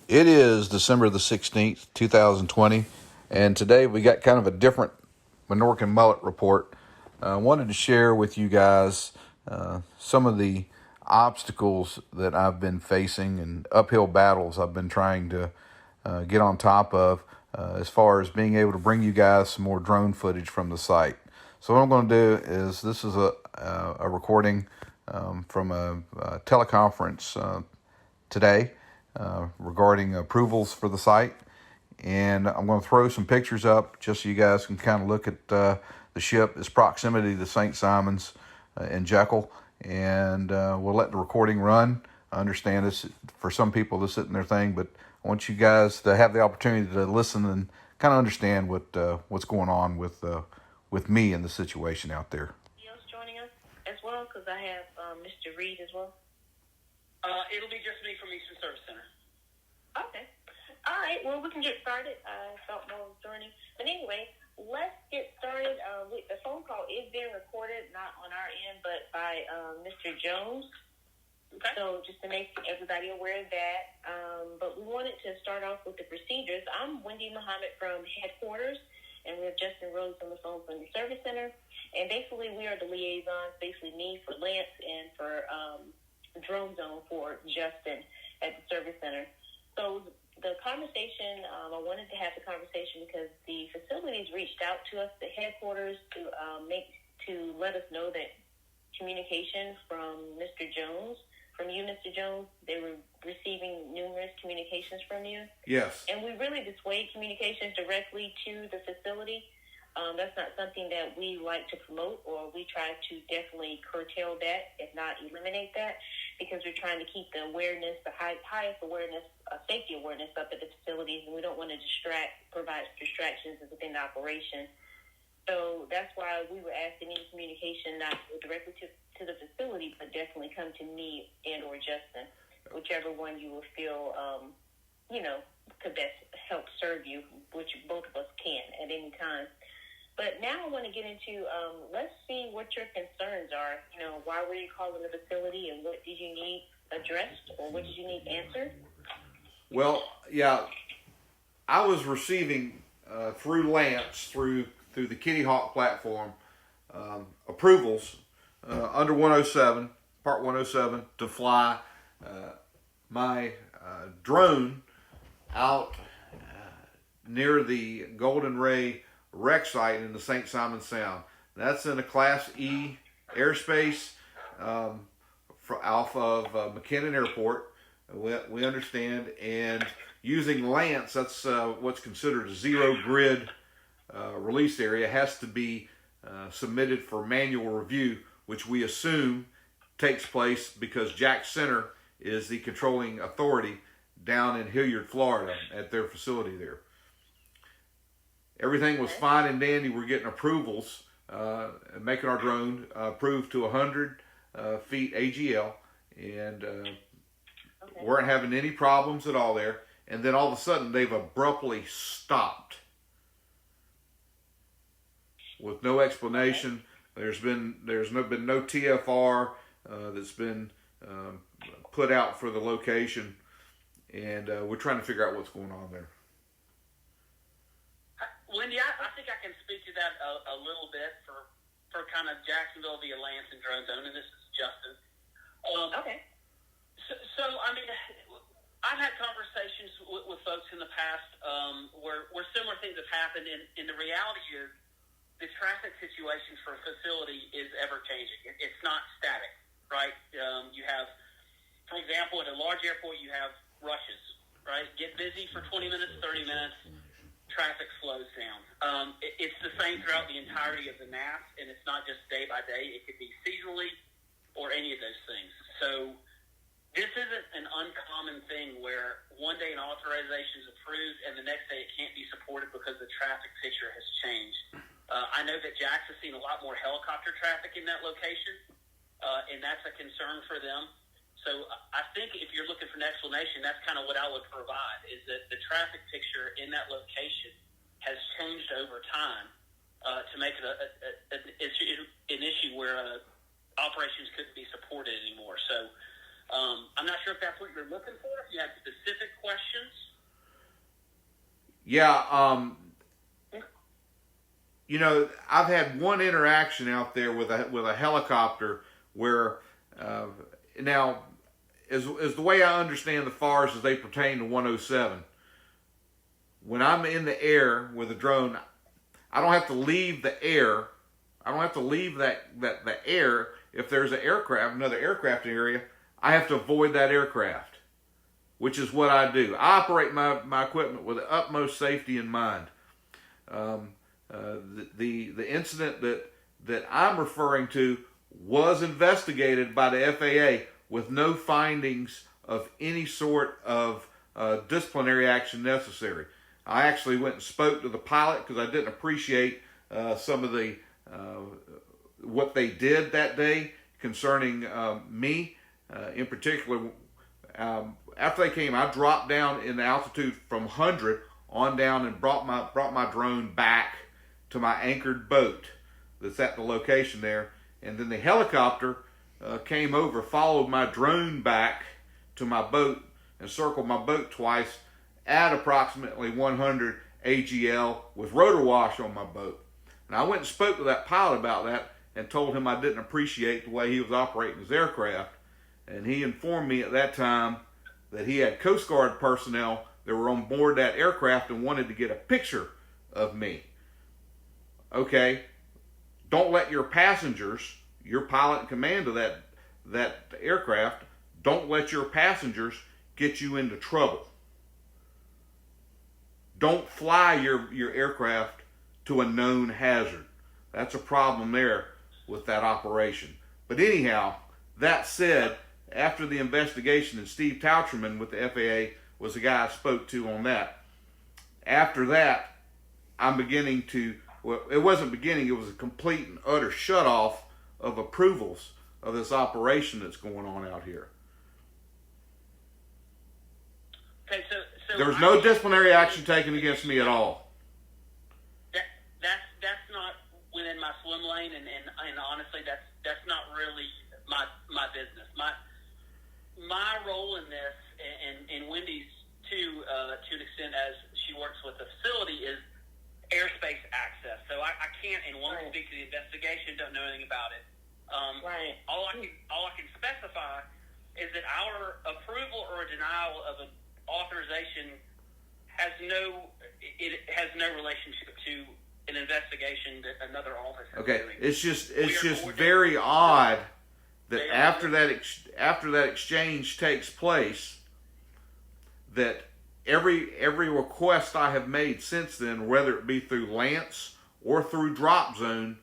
It is December the 16th, 2020, and today we got kind of a different Menorcan Mullet report. I wanted to share with you guys some of the obstacles that I've been facing and uphill battles I've been trying to get on top of as far as being able to bring you guys some more drone footage from the site. So what I'm going to do is this is a recording from a teleconference today regarding approvals for the site. And I'm going to throw some pictures up just so you guys can kind of look at the ship, its proximity to St. Simon's and Jekyll. And we'll let the recording run. I understand this, for some people, this isn't their thing, but I want you guys to have the opportunity to listen and kind of understand what's going on with me and the situation out there. Joining us as well, because I have Mr. Reed as well. It'll be just me from Eastern Service Center. Okay. All right. Well, we can get started. I thought more was joining. But anyway, let's get started. The phone call is being recorded, not on our end, but by Mr. Jones. Okay. So just to make everybody aware of that. But we wanted to start off with the procedures. I'm Wendy Muhammad from headquarters, and we have Justin Rose on the phone from the service center. And basically, we are the liaisons, basically me for Lance and for Drone Zone for Justin at the service center. So the conversation, I wanted to have the conversation because the facilities reached out to us, the headquarters, to let us know that communication from Mr. Jones, from you, Mr. Jones, they were receiving numerous communications from you. Yes. And we really dissuade communications directly to the facility. That's not something that we like to promote, or we try to definitely curtail that, if not eliminate that, because we're trying to keep the awareness, the highest awareness, safety awareness up at the facilities, and we don't want to provide distractions within the operation. So that's why we were asking any communication not go directly to the facility, but definitely come to me and or Justin, whichever one you will feel, could best help serve you, which both of us can at any time. But now I want to get into, let's see what your concerns are. Why were you calling the facility, and what did you need addressed, or what did you need answered? Well, yeah, I was receiving through Lance, through the Kitty Hawk platform, approvals under 107, Part 107, to fly my drone out near the Golden Ray wreck site in the St. Simon Sound. That's in a Class E airspace off of McKinnon Airport. We understand, and using Lance, that's what's considered a zero grid release area, has to be submitted for manual review, which we assume takes place because Jack Center is the controlling authority down in Hilliard, Florida, at their facility there. Everything was fine and dandy. We're getting approvals, making our drone approved to 100 feet AGL, and weren't having any problems at all there. And then all of a sudden, they've abruptly stopped with no explanation. There's been no TFR that's been put out for the location, and we're trying to figure out what's going on there. Wendy, I think I can speak to that a little bit for kind of Jacksonville via Lance and Drone Zone, and this is Justin. Okay. So, I mean, I've had conversations with folks in the past where similar things have happened, and the reality is the traffic situation for a facility is ever-changing. It's not static, right? You have, for example, at a large airport, you have rushes, right? Get busy for 20 minutes, 30 minutes, traffic slows down. It's the same throughout the entirety of the NAS, and it's not just day by day. It could be seasonally or any of those things. So this isn't an uncommon thing where one day an authorization is approved and the next day it can't be supported because the traffic picture has changed. I know that Jax has seen a lot more helicopter traffic in that location, and that's a concern for them. So I think if you're looking for an explanation, that's kind of what I would provide, is that the traffic picture in that location has changed over time to make it an issue where operations couldn't be supported anymore. So I'm not sure if that's what you're looking for. If you have specific questions, Yeah. You know, I've had one interaction out there with a helicopter where now, as the way I understand the FARs as they pertain to 107, when I'm in the air with a drone, I don't have to leave the air. I don't have to leave the air. If there's another aircraft area, I have to avoid that aircraft, which is what I do. I operate my equipment with the utmost safety in mind. The incident that I'm referring to was investigated by the FAA with no findings of any sort of disciplinary action necessary. I actually went and spoke to the pilot because I didn't appreciate some of the what they did that day concerning me. In particular, after they came, I dropped down in altitude from 100 on down and brought my drone back to my anchored boat that's at the location there. And then the helicopter came over, followed my drone back to my boat, and circled my boat twice at approximately 100 AGL with rotor wash on my boat. And I went and spoke to that pilot about that and told him I didn't appreciate the way he was operating his aircraft. And he informed me at that time that he had Coast Guard personnel that were on board that aircraft and wanted to get a picture of me. Okay, don't let your passengers, your pilot in command of that aircraft, don't let your passengers get you into trouble. Don't fly your aircraft to a known hazard. That's a problem there with that operation. But anyhow, that said, after the investigation, and Steve Taucherman with the FAA was the guy I spoke to on that. After that, I'm beginning to, well, it wasn't beginning, it was a complete and utter shutoff of approvals of this operation that's going on out here. Okay, so there was no disciplinary action taken against me at all. That's not within my swim lane, and honestly, that's not really my business. My role in this, and Wendy's to an extent as she works with the facility, is airspace access. So I can't and won't speak to the investigation. Don't know anything about it. All I can specify is that our approval or denial of an authorization has no relationship to an investigation that another office is doing. It's just very odd that after that exchange takes place, that every request I have made since then, whether it be through Lance or through Drop Zone,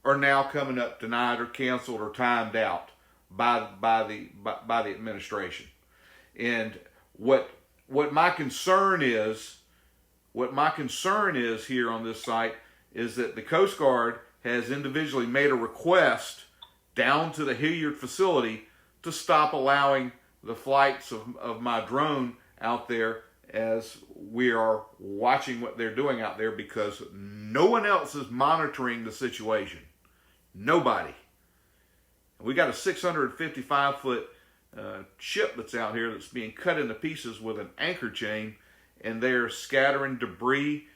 are now coming up denied or canceled or timed out by the administration. And what my concern is here on this site is that the Coast Guard has individually made a request down to the Hilliard facility to stop allowing the flights of my drone out there as we are watching what they're doing out there, because no one else is monitoring the situation. Nobody. We got a 655-foot ship that's out here that's being cut into pieces with an anchor chain, and they're scattering debris,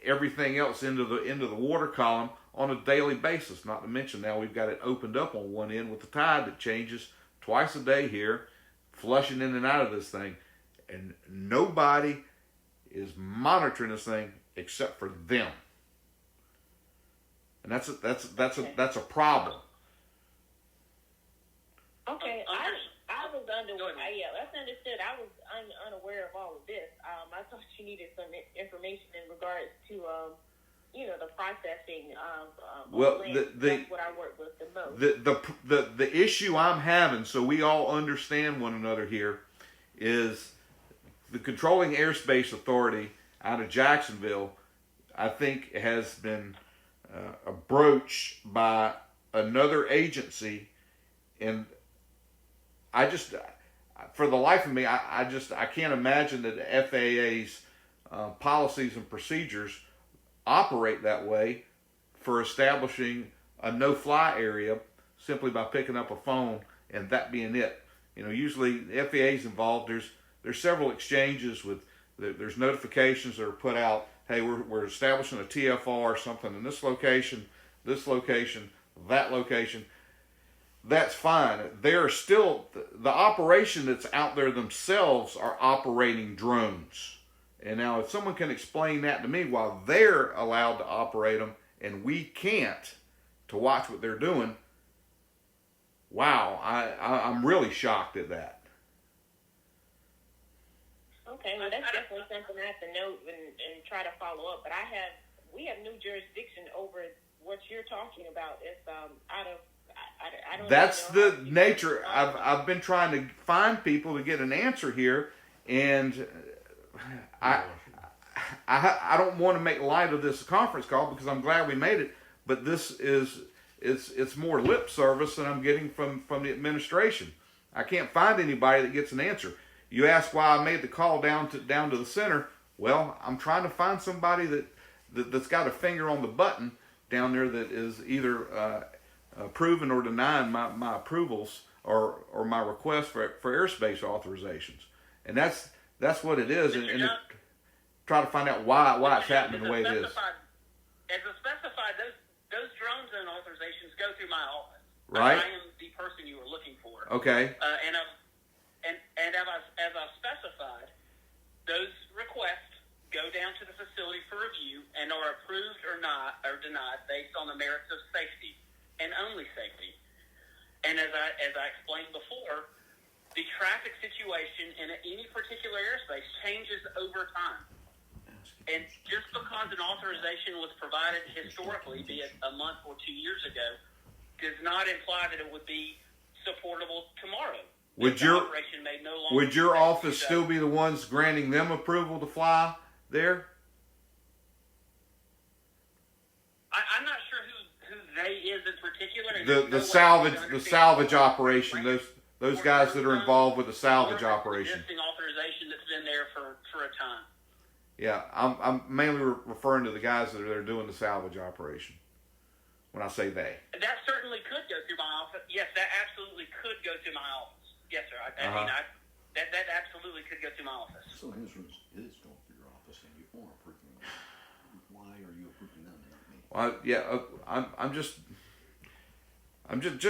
everything else into the water column on a daily basis. Not to mention now we've got it opened up on one end with the tide that changes twice a day here, flushing in and out of this thing, and nobody is monitoring this thing except for them. And that's a problem. Okay, I was that's understood. I was unaware of all of this. I thought you needed some information in regards to, the processing of land. That's what I work with the most. The issue I'm having, so we all understand one another here, is the Controlling Airspace Authority out of Jacksonville, I think, has been broached by another agency, and I just, for the life of me, I can't imagine that the FAA's policies and procedures operate that way for establishing a no-fly area simply by picking up a phone and that being it. Usually the FAA's involved. There's several exchanges with there's notifications that are put out. Hey, we're establishing a TFR or something in this location, that location. That's fine. They're still the operation that's out there themselves are operating drones. And now, if someone can explain that to me, while they're allowed to operate them and we can't, to watch what they're doing, wow, I'm really shocked at that. Okay, well, that's definitely something I have to note and try to follow up. But we have new jurisdiction over what you're talking about. It's out of. I don't That's know the nature. I've been trying to find people to get an answer here, and I don't want to make light of this conference call because I'm glad we made it. But this is it's more lip service than I'm getting from the administration. I can't find anybody that gets an answer. You ask why I made the call down to the center. Well, I'm trying to find somebody that's got a finger on the button down there that is either approving or denying my approvals or my request for airspace authorizations, and that's what it is. And try to find out why it's happening the way it is. As a specified, those drone zone authorizations go through my office. Right. I am the person you were looking for. Okay. And as I've specified, those requests go down to the facility for review and are approved or denied based on the merits of safety and only safety. And as I explained before, the traffic situation in any particular airspace changes over time. And just because an authorization was provided historically, be it a month or 2 years ago, does not imply that it would be supportable tomorrow. Would your office still be the ones granting them approval to fly there? I'm not sure who they is in particular. The salvage operation. Those guys that are involved with the salvage operation. Existing authorization that's been there for a time. Yeah, I'm mainly referring to the guys that are doing the salvage operation. When I say they, that certainly could go through my office. Yes, that absolutely could go through my office. Yes, sir. I mean, that absolutely could go through my office. So the answer is going through your office, and you are approving them. Why are you approving them and not me? Well, yeah, I'm just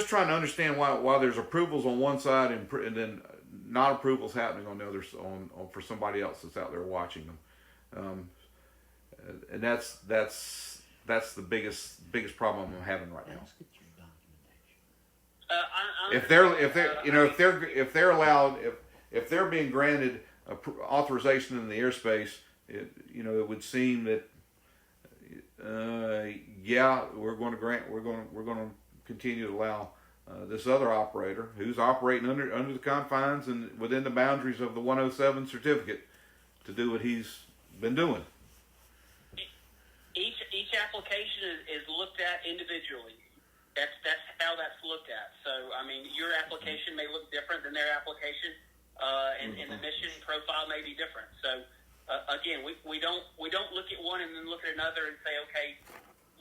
trying to understand why there's approvals on one side and then not approvals happening on the other on for somebody else that's out there watching them, and that's the biggest problem I'm having right now. If they're allowed, if they're being granted authorization in the airspace, it would seem that we're going to continue to allow this other operator who's operating under the confines and within the boundaries of the 107 certificate to do what he's been doing. Each application is looked at individually. That's how that's looked at. So, I mean, your application may look different than their application, and the mission profile may be different. So, again, we don't look at one and then look at another and say, okay,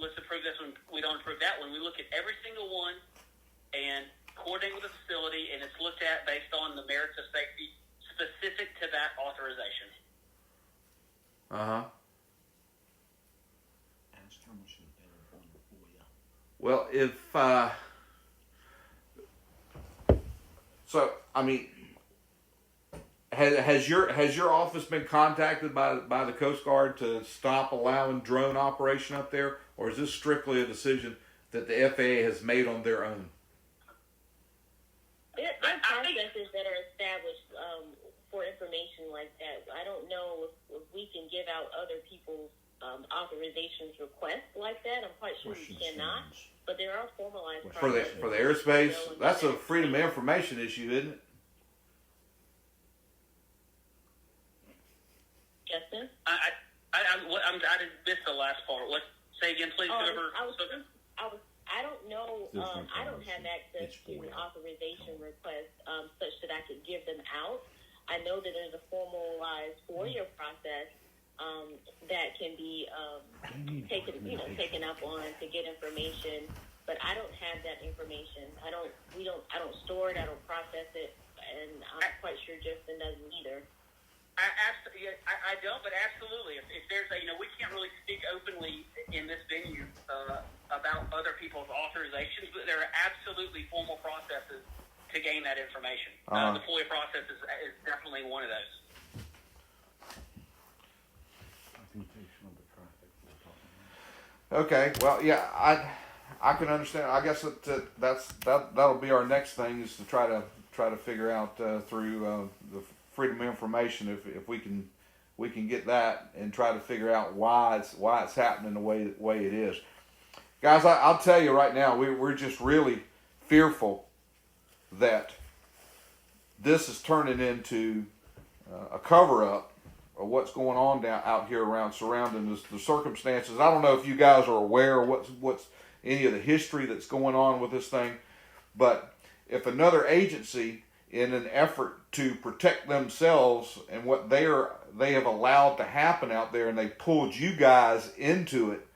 let's approve this one. We don't approve that one. We look at every single one and coordinate with the facility, and it's looked at based on the merits of safety specific to that authorization. Ask how much is available for you. Well, if so, I mean, has your office been contacted by the Coast Guard to stop allowing drone operation up there, or is this strictly a decision that the FAA has made on their own? There are processes that are established for information like that. I don't know if we can give out other people's authorizations requests like that. I'm quite sure we cannot. But there are formalized processes. For the airspace, that's a freedom of information issue, isn't it? Justin? I didn't miss the last part. Say again, please. I don't know. I don't have access to an authorization request such that I could give them out. I know that there's a formalized FOIA process that can be taken up on to get information, but I don't have that information. I don't store it. I don't process it, and I'm quite sure Justin doesn't either. I The FOIA process is definitely one of those. Documentation of the traffic we're talking about. Okay, well, yeah, I can understand. I guess that'll be our next thing, is to try to figure out through the Freedom of Information if we can get that and try to figure out why it's happening the way it is. Guys, I'll tell you right now, we're just really fearful that this is turning into a cover-up of what's going on out here surrounding the circumstances. I don't know if you guys are aware of what's any of the history that's going on with this thing, but if another agency, in an effort to protect themselves and what they have allowed to happen out there, and they pulled you guys into it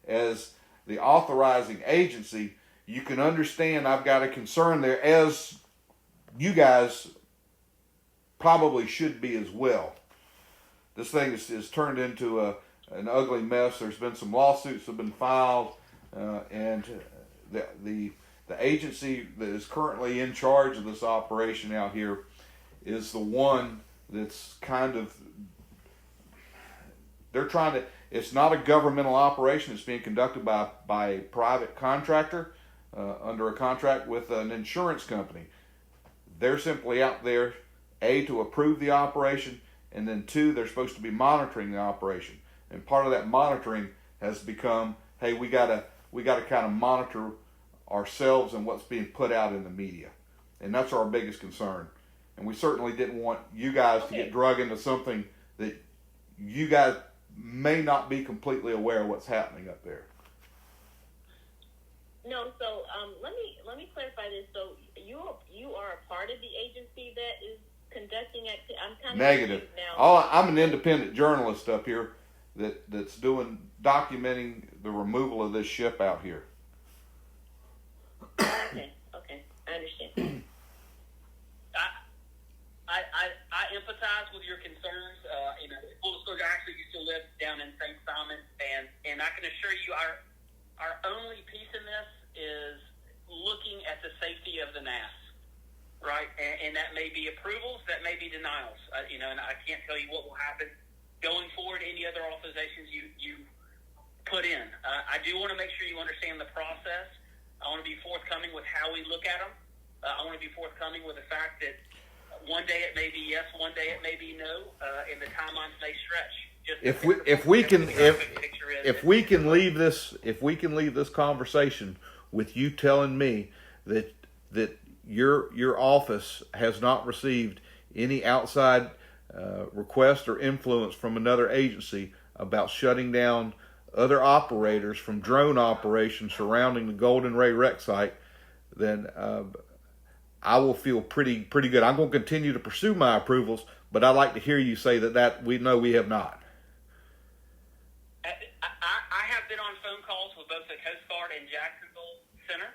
as the authorizing agency, you can understand I've got a concern there, as you guys probably should be as well. This thing is turned into an ugly mess. There's been some lawsuits that have been filed, and the agency that is currently in charge of this operation out here is the one that's they're trying to, it's not a governmental operation. It's being conducted by a private contractor under a contract with an insurance company. They're simply out there, A, to approve the operation, and then 2, they're supposed to be monitoring the operation. And part of that monitoring has become, hey, we gotta kind of monitor ourselves and what's being put out in the media. And that's our biggest concern. And we certainly didn't want you guys to get drug into something that you guys may not be completely aware of what's happening up there. No, so let me clarify this. So you are a part of the agency that is conducting activity. I'm kind of negative. Now. I'm an independent journalist up here that's documenting the removal of this ship out here. Okay, I understand. I empathize with your concerns. Full disclosure, I actually used to live down in St. Simon, and I can assure you our only piece in this is looking at the safety of the NAS, right? And that may be approvals, that may be denials. And I can't tell you what will happen going forward. Any other authorizations you put in, I do want to make sure you understand the process. I want to be forthcoming with how we look at them. I want to be forthcoming with the fact that one day it may be yes, one day it may be no, and the timelines may stretch. If we can leave this conversation with you telling me that your office has not received any outside request or influence from another agency about shutting down other operators from drone operations surrounding the Golden Ray wreck site, then I will feel pretty good. I'm going to continue to pursue my approvals, but I'd like to hear you say that we know we have not. I have been on phone calls with both the Coast Guard and Jacksonville Center,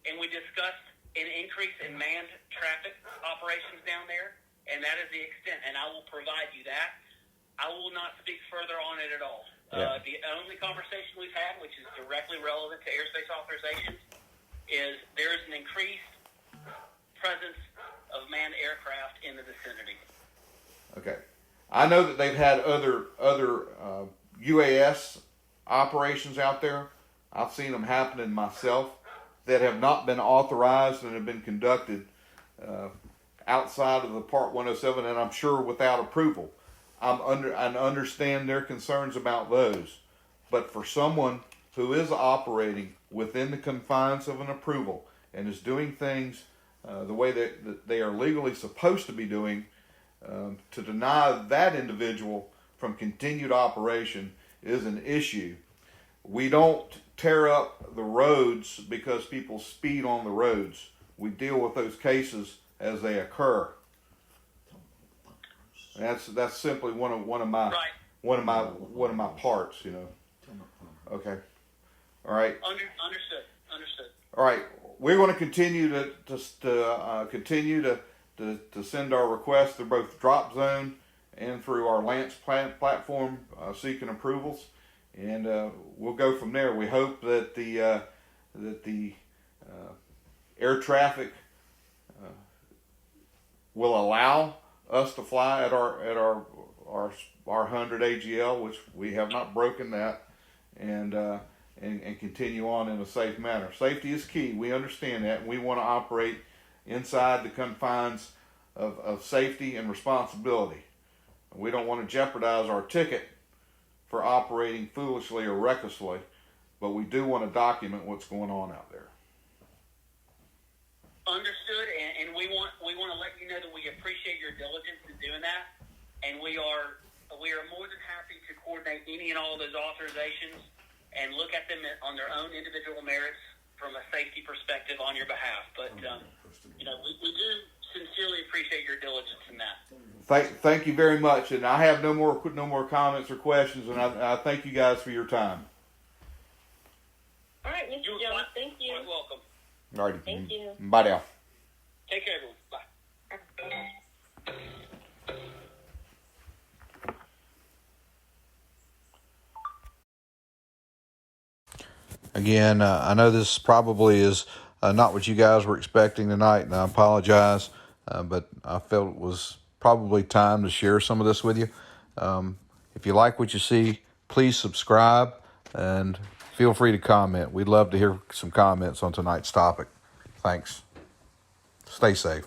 and we discussed an increase in manned traffic operations down there, and that is the extent, and I will provide you that. I will not speak further on it at all. Yeah. The only conversation we've had, which is directly relevant to airspace authorizations, is there is an increased presence of manned aircraft in the vicinity. Okay. I know that they've had other UAS operations out there. I've seen them happening myself that have not been authorized and have been conducted outside of the Part 107, and I'm sure without approval. I understand their concerns about those, but for someone who is operating within the confines of an approval and is doing things the way that they are legally supposed to be doing, to deny that individual from continued operation is an issue. We don't tear up the roads because people speed on the roads. We deal with those cases as they occur. That's simply one of my parts, Okay. All right. Understood. All right. We're going to continue to send our requests through both Drop Zone and through our Lance platform seeking approvals, and we'll go from there. We hope that the air traffic will allow us to fly at our 100 AGL, which we have not broken that, and continue on in a safe manner. Safety is key. We understand that, and we want to operate inside the confines of safety and responsibility. We don't want to jeopardize our ticket for operating foolishly or recklessly, but we do want to document what's going on out there. Understood, and we want to let you know that we appreciate your diligence in doing that, and we are more than happy to coordinate any and all of those authorizations and look at them on their own individual merits from a safety perspective on your behalf. But we do sincerely appreciate your diligence in that. Thank you very much, and I have no more comments or questions, and I thank you guys for your time. All right, Mr. Jones, thank you. You're welcome. All righty. Thank you. Bye now. Take care, everyone. Bye. Again, I know this probably is not what you guys were expecting tonight, and I apologize, but I felt it was probably time to share some of this with you. If you like what you see, please subscribe and feel free to comment. We'd love to hear some comments on tonight's topic. Thanks. Stay safe.